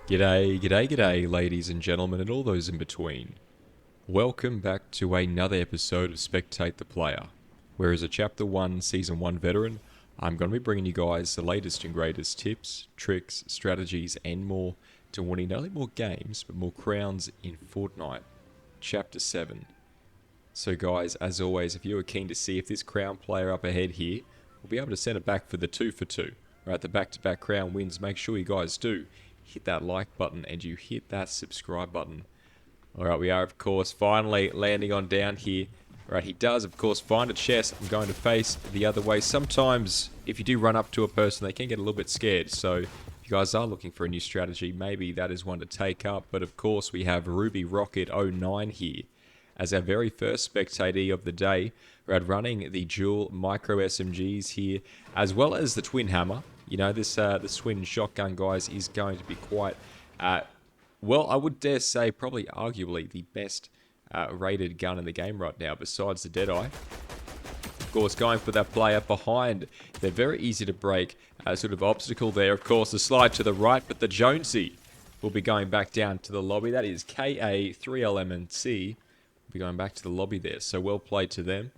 G'day, g'day, g'day, ladies and gentlemen, and all those in between. Welcome back to another episode of Spectate the Player, where as a Chapter 1, Season 1 veteran, I'm going to be bringing you guys the latest and greatest tips, tricks, strategies, and more to winning not only more games, but more crowns in Fortnite. Chapter 7. So guys, as always, if you are keen to see if this crown player up ahead here will be able to send it back for the 2 for 2, right, the back-to-back crown wins, make sure you guys do hit that like button and you hit that subscribe button. Alright, we are of course finally landing on down here. Alright, he does of course find a chest. I'm going to face the other way. Sometimes if you do run up to a person, they can get a little bit scared. So if you guys are looking for a new strategy, maybe that is one to take up. But of course we have Ruby Rocket 09 here as our very first spectatee of the day. We're running the dual micro SMGs here, as well as the twin hammer. You know, this twin shotgun, guys, is going to be quite, well, I would dare say probably arguably the best rated gun in the game right now, besides the Deadeye. Of course, going for that player behind. They're very easy to break. Sort of obstacle there, of course, the slide to the right, but the Jonesy will be going back down to the lobby. That is KA3LMNC. Will be going back to the lobby there, so well played to them.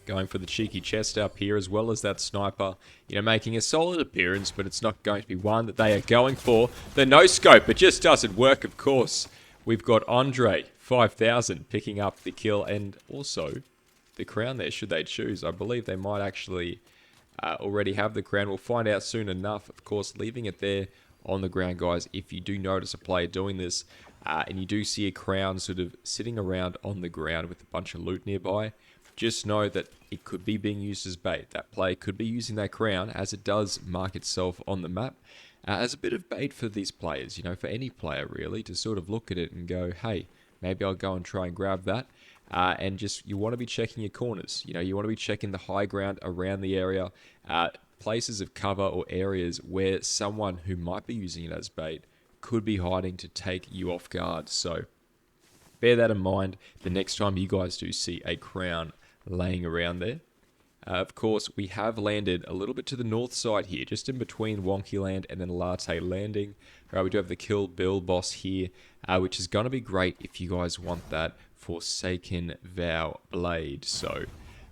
Going for the cheeky chest up here, as well as that sniper, you know, making a solid appearance, but it's not going to be one that they are going for. The no-scope, it just doesn't work, of course. We've got Andre, 5000, picking up the kill, and also the crown there, should they choose. I believe they might actually already have the crown. We'll find out soon enough. Of course, leaving it there on the ground, guys. If you do notice a player doing this, and you do see a crown sort of sitting around on the ground with a bunch of loot nearby, just know that it could be being used as bait. That player could be using that crown, as it does mark itself on the map, as a bit of bait for these players, you know, for any player really, to sort of look at it and go, hey, maybe I'll go and try and grab that. And just, you want to be checking your corners. You know, you want to be checking the high ground around the area, places of cover or areas where someone who might be using it as bait could be hiding to take you off guard. So bear that in mind the next time you guys do see a crown laying around there. Of course, we have landed a little bit to the north side here, just in between Wonky Land and then Latte Landing. We do have the Kill Bill boss here, which is going to be great if you guys want that Forsaken Vow Blade. So,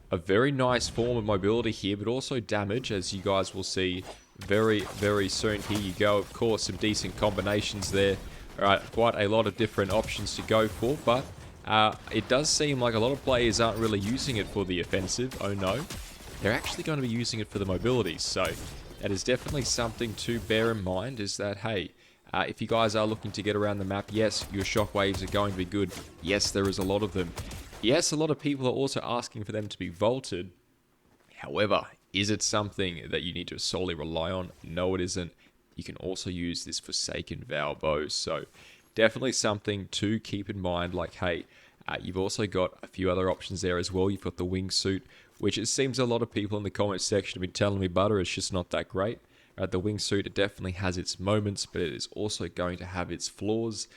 a very nice form of mobility here, but also damage, as you guys will see very, very soon. Here you go. Of course, some decent combinations there. Alright, quite a lot of different options to go for, but it does seem like a lot of players aren't really using it for the offensive. Oh no. They're actually going to be using it for the mobility. So that is definitely something to bear in mind, is that, hey, if you guys are looking to get around the map, yes, your shockwaves are going to be good. Yes, there is a lot of them. Yes, a lot of people are also asking for them to be vaulted. However, is it something that you need to solely rely on? No, it isn't. You can also use this Forsaken Vow bow. So definitely something to keep in mind. Like, hey, you've also got a few other options there as well. You've got the wingsuit, which it seems a lot of people in the comment section have been telling me, Butter, it's just not that great. The wingsuit, it definitely has its moments, but it is also going to have its flaws.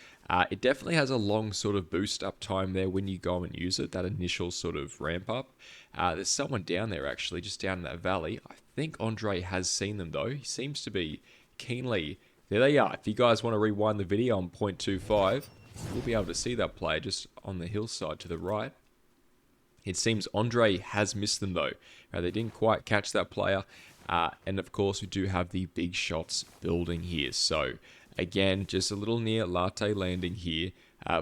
It definitely has a long sort of boost up time there when you go and use it, that initial sort of ramp up. There's someone down there actually, just down in that valley. I think Andre has seen them though. He seems to be keenly... There they are. If you guys want to rewind the video on 0.25, you'll be able to see that player just on the hillside to the right. It seems Andre has missed them though. They didn't quite catch that player. And of course, we do have the big shots building here. So again, just a little near Latte Landing here.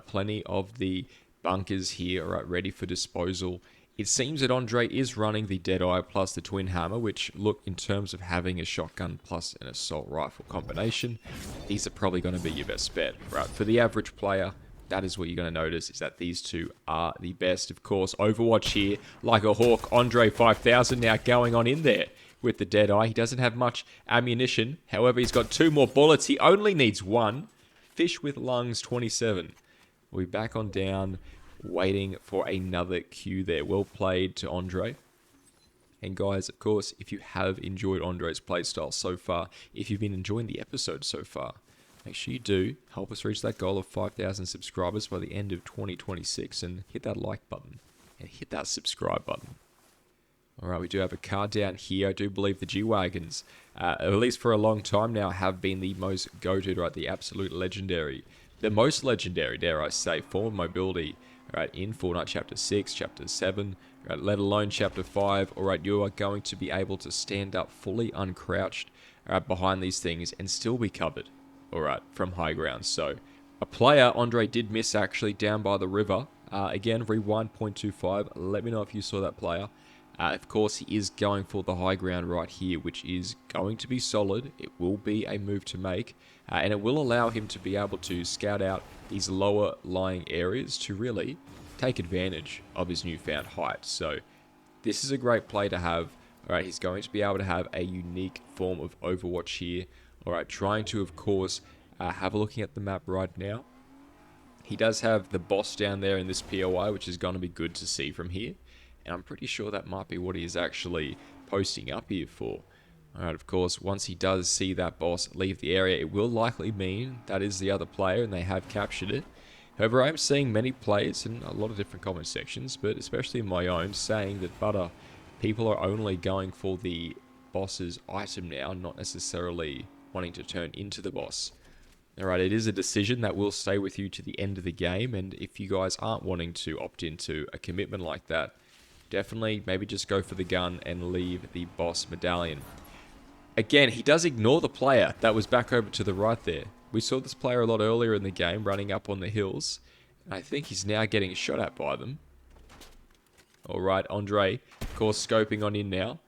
Plenty of the bunkers here are ready for disposal. It seems that Andre is running the Deadeye plus the Twin Hammer, which, look, in terms of having a shotgun plus an assault rifle combination, these are probably going to be your best bet, right? For the average player, that is what you're going to notice, is that these two are the best. Of course, Overwatch here, like a hawk. Andre 5000 now going on in there with the Deadeye. He doesn't have much ammunition. However, he's got 2 more bullets. He only needs 1. Fish with Lungs 27. We'll be back on down, waiting for another cue there. Well played to Andre. And guys, of course, if you have enjoyed Andre's playstyle so far, if you've been enjoying the episode so far, make sure you do help us reach that goal of 5,000 subscribers by the end of 2026, and hit that like button and hit that subscribe button. All right, we do have a car down here. I do believe the G-Wagons, at least for a long time now, have been the most goated, right? The absolute legendary. The most legendary, dare I say, form of mobility, right, in Fortnite Chapter 6, Chapter 7, right, let alone Chapter 5. All right, you are going to be able to stand up fully uncrouched behind these things and still be covered, all right, from high ground. So a player, Andre, did miss actually down by the river. Again, rewind 0.25. Let me know if you saw that player. Of course, he is going for the high ground right here, which is going to be solid. It will be a move to make, and it will allow him to be able to scout out these lower lying areas to really take advantage of his newfound height. So this is a great play to have. All right, he's going to be able to have a unique form of Overwatch here. All right, trying to, of course, have a looking at the map right now. He does have the boss down there in this POI, which is going to be good to see from here. And I'm pretty sure that might be what he is actually posting up here for. Alright, of course, once he does see that boss leave the area, it will likely mean that is the other player and they have captured it. However, I'm seeing many players in a lot of different comment sections, but especially in my own, saying that Butter, people are only going for the boss's item now, not necessarily wanting to turn into the boss. Alright, it is a decision that will stay with you to the end of the game, and if you guys aren't wanting to opt into a commitment like that, definitely maybe just go for the gun and leave the boss medallion. Again, he does ignore the player that was back over to the right there. We saw this player a lot earlier in the game running up on the hills, and I think he's now getting shot at by them. Alright, Andre, of course, scoping on in now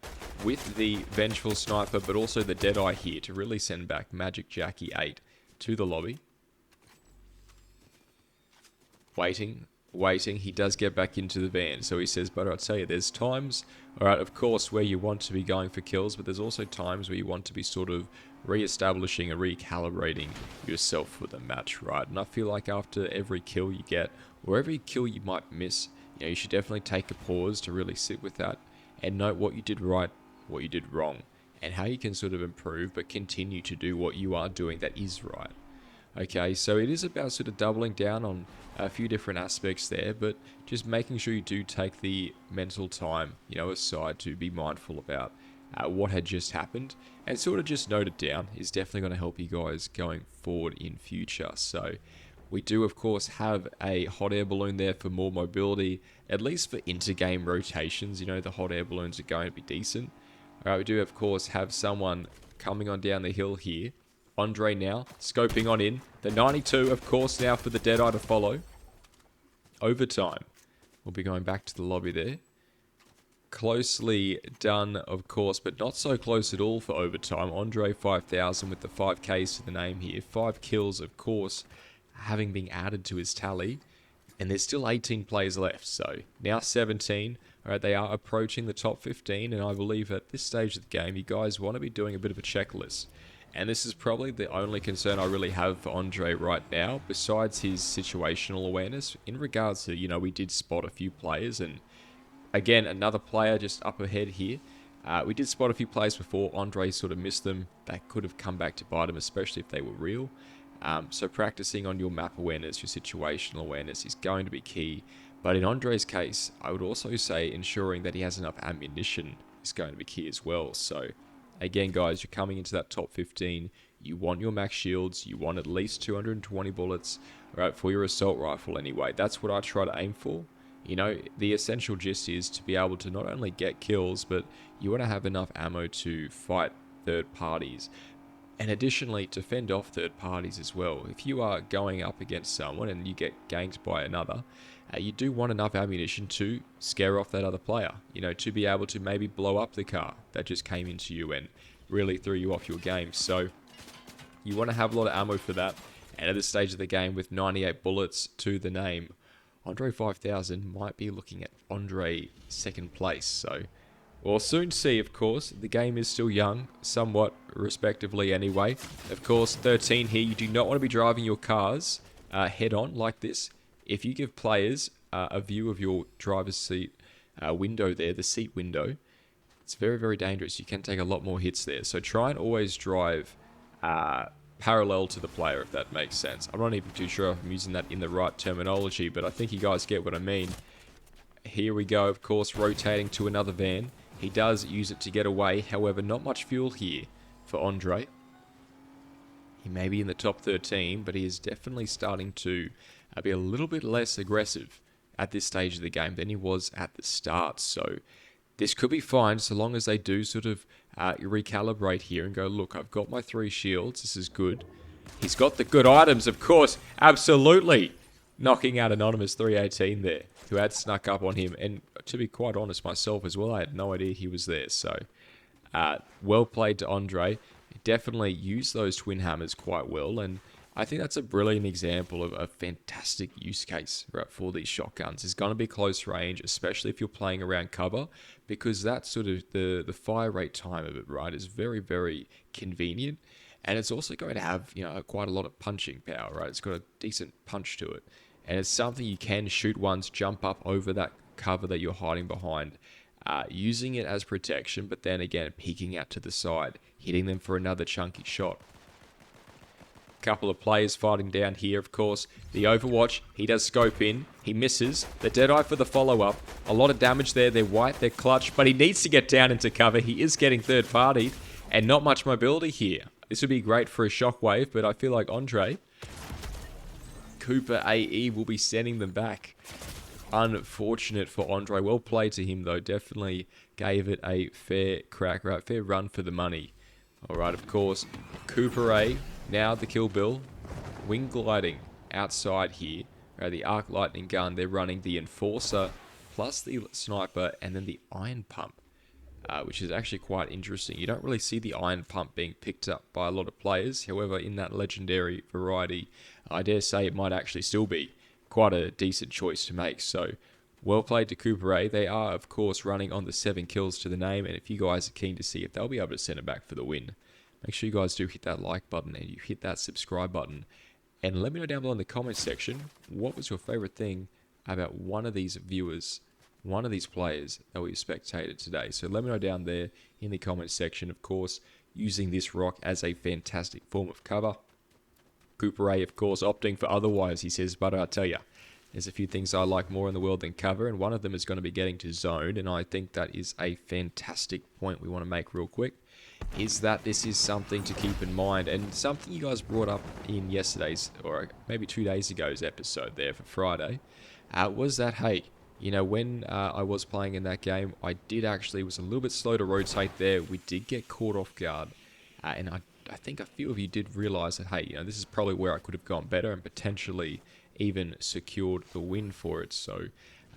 with the Vengeful Sniper, but also the Deadeye here to really send back Magic Jackie 8 to the lobby. Waiting. He does get back into the van, so he says, but I'll tell you, there's times, alright, of course, where you want to be going for kills, but there's also times where you want to be sort of re-establishing and recalibrating yourself for the match, right? And I feel like after every kill you get, or every kill you might miss, you know, you should definitely take a pause to really sit with that and note what you did right, what you did wrong, and how you can sort of improve but continue to do what you are doing that is right. Okay, so it is about sort of doubling down on a few different aspects there, but just making sure you do take the mental time, you know, aside to be mindful about what had just happened and sort of just note it down is definitely going to help you guys going forward in future. So we do, of course, have a hot air balloon there for more mobility, at least for inter-game rotations. You know, the hot air balloons are going to be decent. Alright, we do, of course, have someone coming on down the hill here. Andre now, scoping on in. The 92, of course, now for the Deadeye to follow. Overtime. We'll be going back to the lobby there. Closely done, of course, but not so close at all for overtime. Andre 5000 with the 5Ks to the name here. 5 kills, of course, having been added to his tally. And there's still 18 players left, so now 17. Alright, they are approaching the top 15, and I believe at this stage of the game, you guys want to be doing a bit of a checklist. And this is probably the only concern I really have for Andre right now, besides his situational awareness, in regards to, you know, we did spot a few players, and again, another player just up ahead here. We did spot a few players before. Andre sort of missed them. They could have come back to bite him, especially if they were real. So practicing on your map awareness, your situational awareness is going to be key. But in Andre's case, I would also say ensuring that he has enough ammunition is going to be key as well. So again, guys, you're coming into that top 15. You want your max shields. You want at least 220 bullets, right, for your assault rifle anyway. That's what I try to aim for. You know, the essential gist is to be able to not only get kills, but you want to have enough ammo to fight third parties. And additionally, to fend off third parties as well. If you are going up against someone and you get ganked by another, you do want enough ammunition to scare off that other player. You know, to be able to maybe blow up the car that just came into you and really threw you off your game. So you want to have a lot of ammo for that. And at this stage of the game, with 98 bullets to the name, Andre 5000 might be looking at Andre second place. So we'll soon see, of course. The game is still young, somewhat respectively anyway. Of course, 13 here, you do not want to be driving your cars head on like this. If you give players a view of your driver's seat window there, the seat window, it's very, very dangerous. You can take a lot more hits there. So try and always drive parallel to the player, if that makes sense. I'm not even too sure if I'm using that in the right terminology, but I think you guys get what I mean. Here we go, of course, rotating to another van. He does use it to get away. However, not much fuel here for Andre. He may be in the top 13, but he is definitely starting to be a little bit less aggressive at this stage of the game than he was at the start. So this could be fine so long as they do sort of recalibrate here and go, look, I've got my 3 shields. This is good. He's got the good items, of course. Absolutely. Knocking out Anonymous 318 there, who had snuck up on him. And to be quite honest, myself as well, I had no idea he was there. So well played to Andre. Definitely used those twin hammers quite well, and I think that's a brilliant example of a fantastic use case, right, for these shotguns. It's going to be close range, especially if you're playing around cover, because that's sort of the fire rate time of it, right, is very, very convenient, and it's also going to have, you know, quite a lot of punching power, right? It's got a decent punch to it, and it's something you can shoot once, jump up over that cover that you're hiding behind, using it as protection, but then again peeking out to the side, hitting them for another chunky shot. Couple of players fighting down here, of course. The Overwatch, he does scope in, he misses. The Deadeye for the follow-up. A lot of damage there, they're white, they're clutch, but he needs to get down into cover. He is getting third-partied, and not much mobility here. This would be great for a shockwave, but I feel like Andre, Cooper AE will be sending them back. Unfortunate for Andre. Well played to him, though. Definitely gave it a fair crack, right? Fair run for the money. Alright, of course. Cooper A, now the kill bill. Wing gliding outside here. The arc lightning gun, they're running the Enforcer, plus the sniper, and then the iron pump. Which is actually quite interesting. You don't really see the iron pump being picked up by a lot of players. However, in that legendary variety, I dare say it might actually still be quite a decent choice to make. So, well played to Cooper A. They are, of course, running on the 7 kills to the name. And if you guys are keen to see if they'll be able to send it back for the win, make sure you guys do hit that like button and you hit that subscribe button. And let me know down below in the comments section, what was your favorite thing about one of these viewers, one of these players that we spectated today. So let me know down there in the comments section. Of course, using this rock as a fantastic form of cover. Cooper A, of course, opting for otherwise. He says, but I tell you, there's a few things I like more in the world than cover, and one of them is going to be getting to zone, and I think that is a fantastic point we want to make real quick, is that this is something to keep in mind, and something you guys brought up in yesterday's, or maybe 2 days ago's episode there for Friday, was that, hey, you know, when I was playing in that game, I did actually, was a little bit slow to rotate there. We did get caught off guard, and I think a few of you did realize that, hey, you know, this is probably where I could have gone better and potentially even secured the win for it. So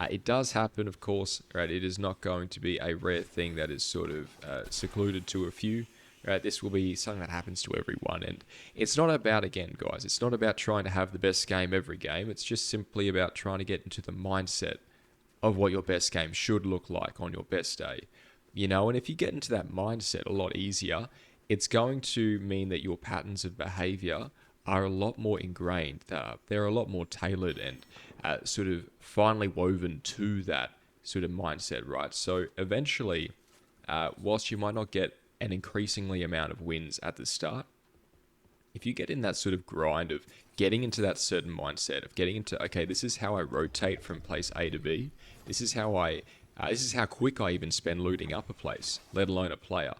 it does happen, of course, right? It is not going to be a rare thing that is sort of secluded to a few, right? This will be something that happens to everyone. And it's not about, again, guys, it's not about trying to have the best game every game. It's just simply about trying to get into the mindset of what your best game should look like on your best day. You know, and if you get into that mindset a lot easier, it's going to mean that your patterns of behavior are a lot more ingrained. They're a lot more tailored and sort of finely woven to that sort of mindset, right? So eventually, whilst you might not get an increasingly amount of wins at the start, if you get in that sort of grind of getting into that certain mindset of getting into, okay, this is how I rotate from place A to B. This is how quick I even spend looting up a place, let alone a player.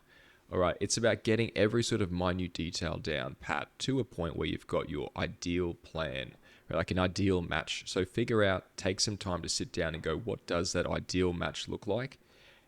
All right, it's about getting every sort of minute detail down, pat, to a point where you've got your ideal plan, right? Like an ideal match. So figure out, take some time to sit down and go, what does that ideal match look like?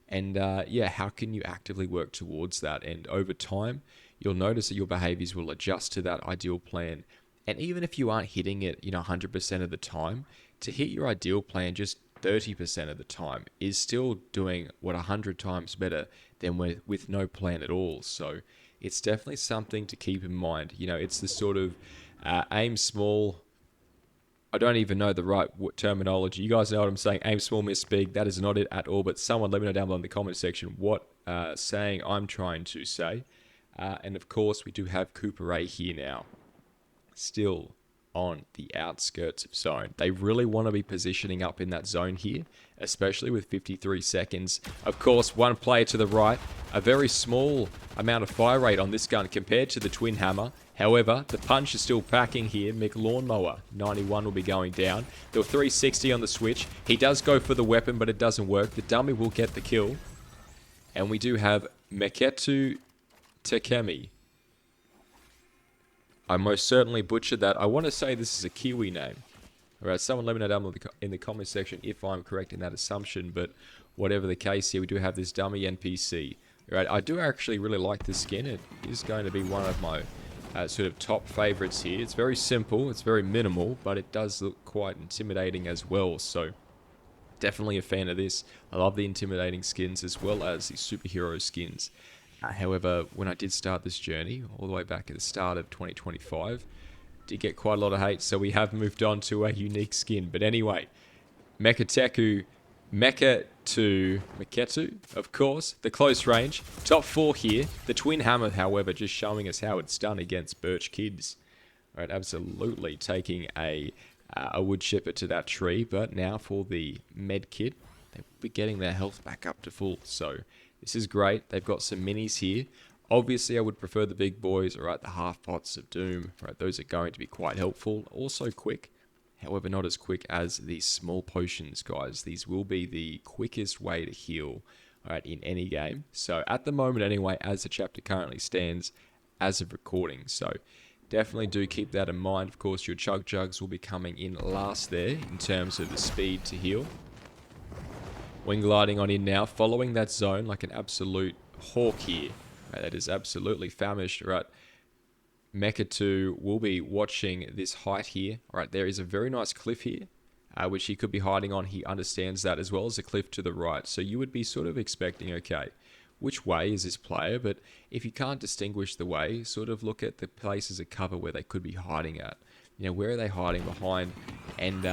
And yeah, how can you actively work towards that? And over time, you'll notice that your behaviors will adjust to that ideal plan. And even if you aren't hitting it, you know, 100% of the time, to hit your ideal plan just 30% of the time is still doing what 100 times better than with no plan at all. So it's definitely something to keep in mind. You know, it's the sort of aim small. I don't even know the right terminology. You guys know what I'm saying. Aim small, miss big. That is not it at all. But someone let me know down below in the comment section what saying I'm trying to say. And of course, we do have Cooper A here now. Still on the outskirts of zone. They really want to be positioning up in that zone here, especially with 53 seconds. Of course, one player to the right, a very small amount of fire rate on this gun compared to the twin hammer. However, the punch is still packing here. Mick Lawnmower, 91 will be going down. There were 360 on the switch. He does go for the weapon, but it doesn't work. The dummy will get the kill. And we do have Meketu Tekemi. I most certainly butchered that. I want to say this is a Kiwi name. Alright, someone let me know down in the comment section if I'm correct in that assumption, but whatever the case here, we do have this dummy NPC. Alright, I do actually really like this skin. It is going to be one of my sort of top favorites here. It's very simple, it's very minimal, but it does look quite intimidating as well, so definitely a fan of this. I love the intimidating skins as well as the superhero skins. However, when I did start this journey, all the way back at the start of 2025, did get quite a lot of hate, so we have moved on to a unique skin. But anyway, Meketu, of course, the close range. Top 4 here. The Twin Hammer, however, just showing us how it's done against Birch Kids. Alright, absolutely taking a wood chipper to that tree. But now for the med kit, they will be getting their health back up to full. So this is great. They've got some minis here. Obviously, I would prefer the big boys, alright, the half pots of doom. Right, those are going to be quite helpful. Also quick. However, not as quick as these small potions, guys. These will be the quickest way to heal, alright, in any game. So at the moment anyway, as the chapter currently stands, as of recording. So definitely do keep that in mind. Of course, your chug jugs will be coming in last there in terms of the speed to heal. Wing gliding on in now, following that zone like an absolute hawk here. Right, that is absolutely famished, right? Meketu will be watching this height here. Alright, there is a very nice cliff here, which he could be hiding on. He understands that, as well as a cliff to the right. So you would be sort of expecting, okay, which way is this player? But if you can't distinguish the way, sort of look at the places of cover where they could be hiding at. You know, where are they hiding behind? And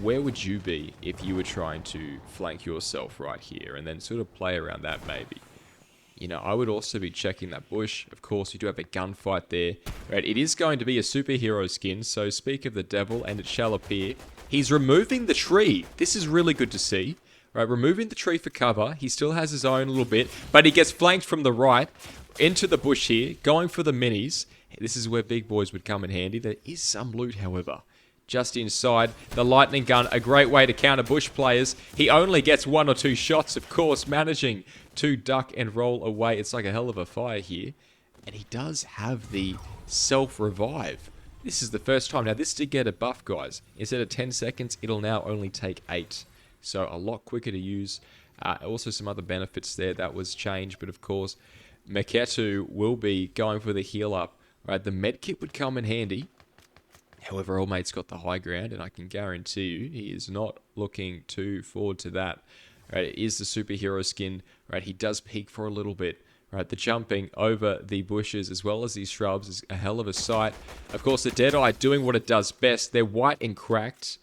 where would you be if you were trying to flank yourself right here? And then sort of play around that maybe. You know, I would also be checking that bush. Of course, you do have a gunfight there. Right, it is going to be a superhero skin, so speak of the devil, and it shall appear. He's removing the tree. This is really good to see. Right, removing the tree for cover. He still has his own little bit, but he gets flanked from the right into the bush here, going for the minis. This is where big boys would come in handy. There is some loot, however. Just inside, the lightning gun, a great way to counter bush players. He only gets 1 or 2 shots, of course, managing to duck and roll away. It's like a hell of a fire here. And he does have the self-revive. This is the first time. Now, this did get a buff, guys. Instead of 10 seconds, it'll now only take 8. So, a lot quicker to use. Also, some other benefits there that was changed. But, of course, Meketu will be going for the heal up. Right, the medkit would come in handy. However, Old Mate's got the high ground, and I can guarantee you he is not looking too forward to that. Right, it is the superhero skin. Right, he does peek for a little bit. Right, the jumping over the bushes as well as these shrubs is a hell of a sight. Of course, the Deadeye doing what it does best. They're white and cracked.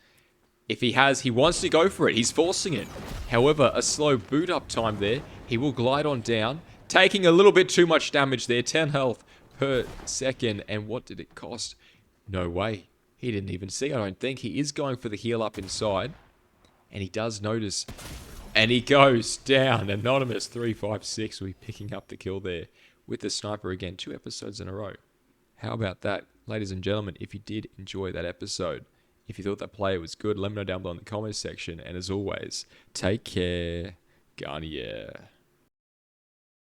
If he wants to go for it. He's forcing it. However, a slow boot up time there. He will glide on down, taking a little bit too much damage there. 10 health per second. And what did it cost? No way. He didn't even see, I don't think. He is going for the heal up inside. And he does notice. And he goes down. Anonymous 356 will be picking up the kill there with the sniper again. 2 episodes in a row. How about that? Ladies and gentlemen, if you did enjoy that episode, if you thought that player was good, let me know down below in the comments section. And as always, take care. Garnier.